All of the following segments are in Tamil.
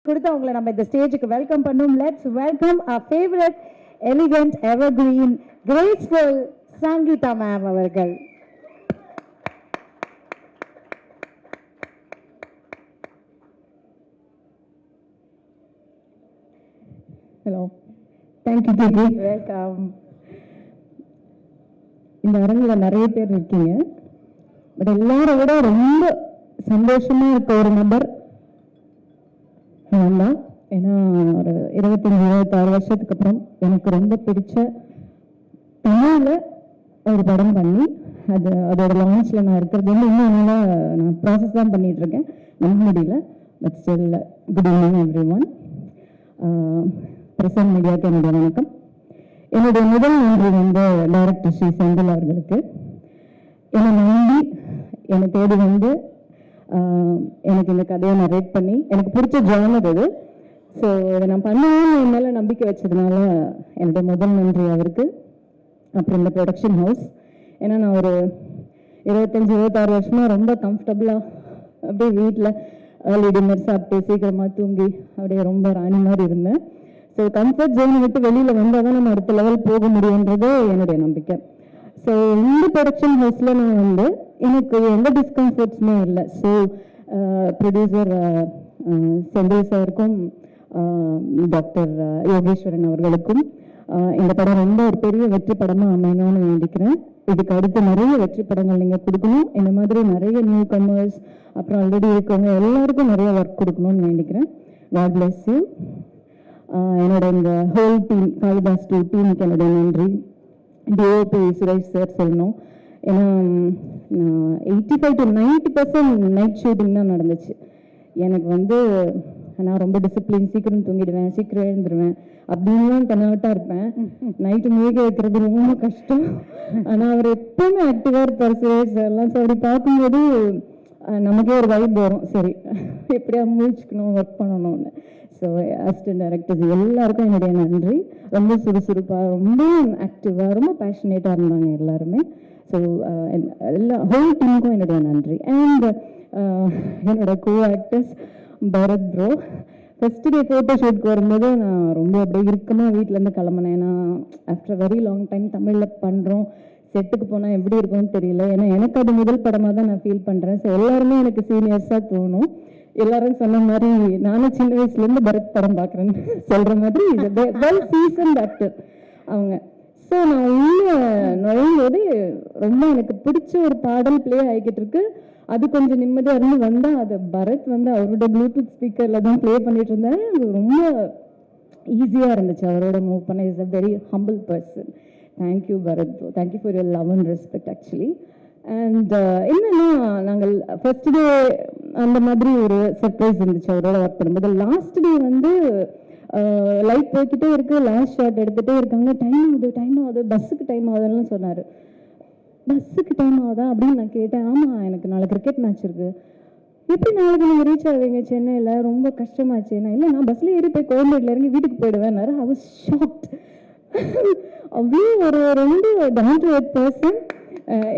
கொடுத்து அவங்களை நம்ம இந்த ஸ்டேஜுக்கு வெல்கம் பண்ணும். Let's welcome our favorite elegant evergreen graceful Sangeetha ma'am அவர்கள். Hello, thank you KP. வெல்கம். இந்த அரங்கில் நிறைய பேர் இருக்கீங்க, பட் எல்லாரை விட ரொம்ப சந்தோஷமா இருக்க ஒரு நபர் நான் தான். ஏன்னா ஒரு 25-26 வருஷத்துக்கு அப்புறம் எனக்கு ரொம்ப பிடிச்ச தமிழில் ஒரு படம் பண்ணி அதோட லான்ச்சில் நான் இருக்கிறது வந்து இன்னும் என்னால் நான் ப்ராசஸ் தான் பண்ணிட்டு இருக்கேன், நம்ப முடியல. But still good evening every one. Present மீடியாவுக்கு என்னுடைய வணக்கம். என்னுடைய முதல் நன்றி வந்து டைரக்டர் ஸ்ரீ செந்தில் அவர்களுக்கு. என்னை நம்பி என்னை தேடி வந்து எனக்கு இந்த கதையை நரேட் பண்ணி எனக்கு பிடிச்ச ஜானர் இது. ஸோ இதை நான் பண்ணுவேன்னு என் மேலே நம்பிக்கை வச்சதுனால என்னுடைய முதல் நன்றி அவருக்கு. அப்புறம் இந்த ப்ரொடக்ஷன் ஹவுஸ், ஏன்னா நான் ஒரு 25-26 வருஷமாக ரொம்ப கம்ஃபர்டபுளாக அப்படியே வீட்டில் ஏர்லி டின்னர் சாப்பிட்டு சீக்கிரமாக தூங்கி அப்படியே ரொம்ப ராணி மாதிரி இருந்தேன். ஸோ கம்ஃபர்ட் ஜோனை விட்டு வெளியில் வந்தால் தான் நம்ம அடுத்த லெவல் போக முடியுன்றது என்னுடைய நம்பிக்கை. ஸோ இந்த ப்ரொடக்ஷன் ஹவுஸில் நான் வந்து எனக்கு எந்த டிஸ்கம்ஃபர்ட்ஸுமே இல்லை. ஸோ ப்ரொடியூசர் செந்தில் சாருக்கும் டாக்டர் யோகேஸ்வரன் அவர்களுக்கும் இந்த படம் ரொம்ப ஒரு பெரிய வெற்றி படமாக அமையணும்னு வேண்டிக்கிறேன். இதுக்கு அடுத்து நிறைய வெற்றி படங்கள் நீங்கள் கொடுக்கணும். இந்த மாதிரி நிறைய நியூ கமர்ஸ் அப்புறம் ஆல்ரெடி இருக்கவங்க எல்லாருக்கும் நிறைய ஒர்க் கொடுக்கணும்னு வேண்டிக்கிறேன். God bless you. என்னோட இந்த ஹோல் டீம், காளிதாஸ் டீமுக்கு என்னுடைய நன்றி. டிஓபி சுரேஷ் சார் சொல்லணும். ஏன்னா 85 to 90% நைட் ஷூட்டிங் தான் நடந்துச்சு. எனக்கு வந்து நான் ரொம்ப டிசிப்ளின், சீக்கிரம் தூங்கிடுவேன், சீக்கிரம் எழுந்துருவேன் அப்படின்லாம் தென்னாவட்டாக இருப்பேன். நைட்டு முழுக்க வைக்கிறது ரொம்ப கஷ்டம். ஆனால் அவர் எப்பவுமே ஆக்டிவாக இருப்பார் சுரேஷ் சார்லாம். ஸோ அப்படி பார்க்கும்போது நமக்கே ஒரு வைப் வரும், சரி எப்படியா முழிச்சுக்கணும், ஒர்க் பண்ணணும்னு. ஸோ அசிஸ்டன்ட் டைரக்டர்ஸ் எல்லாருக்கும் என்னுடைய நன்றி. ரொம்ப சுறுசுறுப்பாக, ரொம்ப ஆக்டிவாக, ரொம்ப பேஷனேட்டாக இருந்தாங்க எல்லாருமே. ஸோ எல்லா ஹோல் டீமுக்கும் என்னுடைய நன்றி. அண்ட் என்னோட co actors Bharath bro. First day photo ஷூட்க்கு வரும்போது நான் ரொம்ப அப்படியே இறுக்கமாக வீட்டிலேருந்து கிளம்புனேன். ஏன்னா ஆஃப்டர் வெரி லாங் டைம் தமிழில் பண்ணுறோம், செட்டுக்கு போனால் எப்படி இருக்கும்னு தெரியல. ஏன்னா எனக்கு அது முதல் படமாக தான் நான் ஃபீல் பண்ணுறேன். ஸோ எல்லாருமே எனக்கு சீனியர்ஸாக தோணும். எல்லாரும் சொன்ன மாதிரி நானும் சின்ன வயசுலேருந்து பரத் படம் பார்க்குறேன்னு சொல்கிற மாதிரி வெல் சீசன்ட் ஆக்டர் அவங்க. ஸோ நான் உள்ள நுழையும்போது ரொம்ப எனக்கு பிடிச்ச ஒரு பாடல் பிளே ஆகிக்கிட்டு இருக்கு. அது கொஞ்சம் நிம்மதியாக இருந்து வந்தால் அது பரத் வந்து அவரோட ப்ளூடூத் ஸ்பீக்கரில் தான் ப்ளே பண்ணிட்டு இருந்தாரு. ரொம்ப ஈஸியாக இருந்துச்சு அவரோட மூவ் பண்ண. Is a very humble person. Thank you Bharath bro, thank you for your love and respect actually. And என்னன்னா நாங்கள் ஃபர்ஸ்ட் டே அந்த மாதிரி ஒரு சர்ப்ரைஸ் இருந்துச்சு அவரோட ஒர்க் பண்ணும்போது. லாஸ்ட் டே வந்து லைட் போய்கிட்டே இருக்கு, லாஸ்ட் ஷாட் எடுத்துகிட்டே இருக்காங்க. டைம் ஆகுது பஸ்ஸுக்கு டைம் ஆகுதுன்னு சொன்னார். பஸ்ஸுக்கு டைம் ஆகுதா அப்படின்னு நான் கேட்டேன். ஆமாம், எனக்கு நாளை கிரிக்கெட் மேட்ச் இருக்குது. எப்படி நாளைக்கு நீங்கள் ரீச் ஆவீங்க சென்னையில்? ரொம்ப கஷ்டமாச்சு. நான் இல்லை, நான் பஸ்ஸில் ஏறி போய் கோயம்பேட்டில் இறங்கி வீட்டுக்கு போயிடுவேன்னாரு. I was shocked. அப்படியே ஒரு ரொம்ப டவுன் டு எர்த் பர்சன்.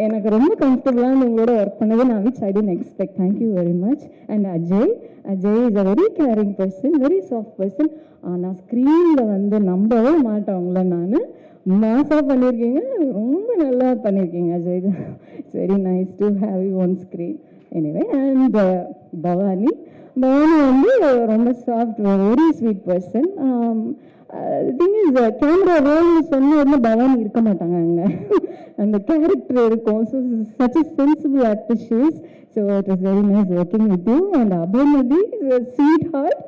எனக்கு ரொம்ப கம்ஃபர்டபுளாக உங்களோட ஒர்க் பண்ணது நான் which I didn't expect. Thank you very much. And Ajay is a very caring person, very soft person. ஆனால் ஸ்க்ரீனில் வந்து நம்பவே மாட்டவங்கள நான் மாசாக பண்ணியிருக்கீங்க, ரொம்ப நல்லா பண்ணியிருக்கீங்க Ajay. It's very nice to have you on screen. Anyway, and Bhavani வந்து ரொம்ப soft, very sweet person. Thing is camera ரோல்னு சொன்ன உடனே பவானி இருக்க மாட்டாங்க அங்கே, அந்த கேரக்டர் இருக்கும். So such a sensible actor she is. So it was very nice working with you. And Aparnathi is a sweetheart.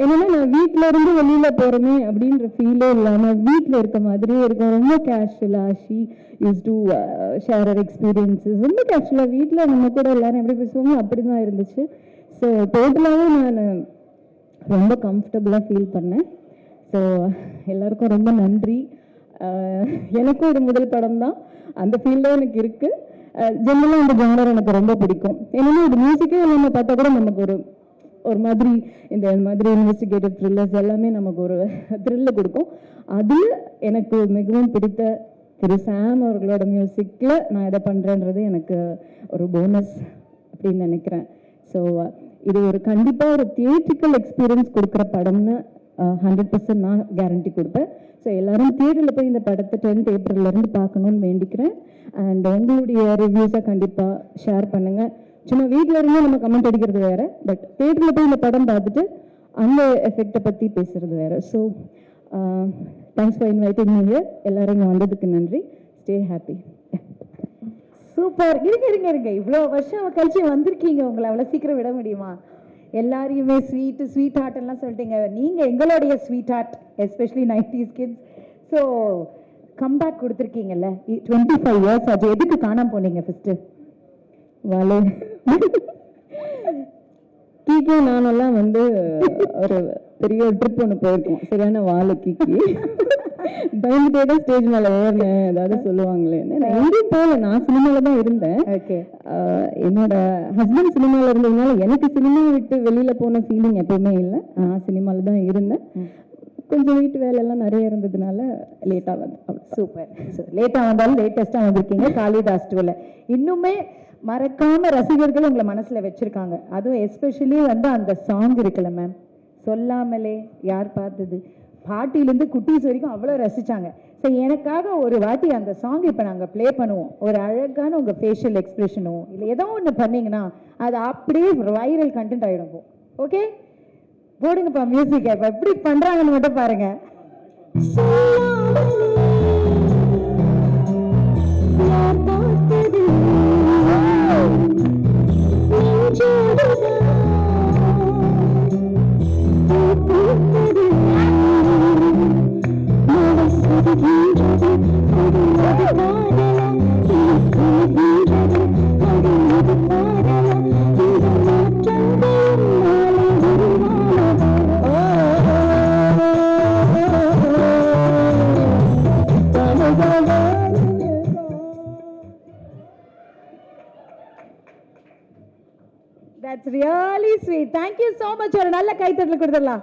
என்னன்னா நான் வீட்டில் இருந்து வெளியில் போகிறோமே அப்படின்ற ஃபீலே இல்லாமல் வீட்டில் இருக்க மாதிரியே இருக்கும். ரொம்ப கேஷுவலாக ஷீ யூஸ் டு ஷேர் அவர் எக்ஸ்பீரியன்ஸஸ். ரொம்ப கேஷுவலாக வீட்டில் நம்ம கூட எல்லாரும் எப்படி பேசுவாங்க அப்படி தான் இருந்துச்சு. ஸோ டோட்டலாகவே நான் ரொம்ப கம்ஃபர்டபுளாக ஃபீல் பண்ணேன். ஸோ எல்லாருக்கும் ரொம்ப நன்றி. எனக்கும் இது முதல் படம் தான், அந்த ஃபீல்டும் எனக்கு இருக்குது. ஜென்ரலாக இந்த ஜானர் எனக்கு ரொம்ப பிடிக்கும். ஏன்னா இது மியூசிக்கே நம்ம பார்த்தா கூட நமக்கு ஒரு மாதிரி இந்த மாதிரி இன்வெஸ்டிகேட்டிவ் த்ரில்லர்ஸ் எல்லாமே நமக்கு ஒரு த்ரில்லை கொடுக்கும். அதில் எனக்கு மிகவும் பிடித்த திரு சாம் அவர்களோட மியூசிக்கில் நான் இதை பண்ணுறேன்றது எனக்கு ஒரு போனஸ் அப்படின்னு நினைக்கிறேன். ஸோ இது ஒரு கண்டிப்பாக ஒரு தியேட்ரிக்கல் எக்ஸ்பீரியன்ஸ் கொடுக்குற படம்னு 100% நான் கேரண்டி கொடுப்பேன். ஸோ எல்லாரும் தியேட்டரில் போய் இந்த படத்தை 10th ஏப்ரல்லேருந்து பார்க்கணும்னு வேண்டிக்கிறேன். அண்ட் உங்களுடைய ரிவ்யூஸை கண்டிப்பாக ஷேர் பண்ணுங்கள். சும்மா வீட்டில் இருந்து நம்ம கமெண்ட் அடிக்கிறது வேறு, பட் தியேட்டரில் போய் இந்த படம் பார்த்துட்டு அந்த எஃபெக்டை பற்றி பேசுகிறது வேறு. So thanks for inviting me here. எல்லாரும் இங்கே வந்ததுக்கு நன்றி. Stay happy. சூப்பர். இருங்க இவ்வளோ வருஷம் கழிச்சு வந்திருக்கீங்க, உங்களை அவ்வளோ சீக்கிரம் விட முடியுமா? எல்லாரையுமே ஸ்வீட் ஹார்ட் எல்லாம் சொல்லிட்டீங்க. நீங்கள் எங்களுடைய sweetheart, especially 90s kids. So comeback கொடுத்துருக்கீங்கல்ல, 25 இயர்ஸ் ஆச்சு. எதுக்கு காணாம போனீங்க ஃபர்ஸ்ட்டு? வாழை கீக்கி நானெல்லாம் வந்து ஒரு பெரிய ட்ரிப் ஒன்று போயிருக்கோம். சரியான வாழை கீக்கி பயந்துட்டே தான் ஸ்டேஜ் மேலே ஏறினேன், ஏதாவது சொல்லுவாங்களேன்னு. நான் எங்கேயும் போகல, நான் சினிமாவில் தான் இருந்தேன். ஓகே. என்னோட ஹஸ்பண்ட் சினிமாவில் இருந்ததுனால எனக்கு சினிமா விட்டு வெளியில் போன ஃபீலிங் எப்பவுமே இல்லை. நான் சினிமாவில் தான் இருந்தேன். கொஞ்சம் வீட்டு வேலையெல்லாம் நிறைய இருந்ததுனால லேட்டாக வந்து. சூப்பர். லேட்டாக வந்தாலும் லேட்டஸ்ட்டாக வந்திருக்கீங்க. காளிதாஸ் 2ல இன்னுமே மறக்காம ரசிகர்கள் உங்களை மனசுல வச்சிருக்காங்க. அதுவும் எஸ்பெஷலி வந்து அந்த சாங் இருக்குல்ல மேம், சொல்லாமலே யார் பார்த்தது, பாட்டிலேருந்து குட்டீஸ் வரைக்கும் அவ்வளோ ரசிச்சாங்க. ஸோ எனக்காக ஒரு வாட்டி அந்த சாங் இப்போ நாங்கள் ப்ளே பண்ணுவோம். ஒரு அழகான உங்கள் ஃபேஷியல் எக்ஸ்பிரஷனும் இல்லை ஏதோ ஒன்று பண்ணிங்கன்னா அது அப்படியே வைரல் கண்டென்ட் ஆகிடும். ஓகே, போடுங்கப்பா மியூசிக். இப்போ எப்படி பண்ணுறாங்கன்னு மட்டும் பாருங்க. That's really sweet. Thank you so much. ஒரு நல்ல கைத்தட்டல் கொடுத்துடலாம்.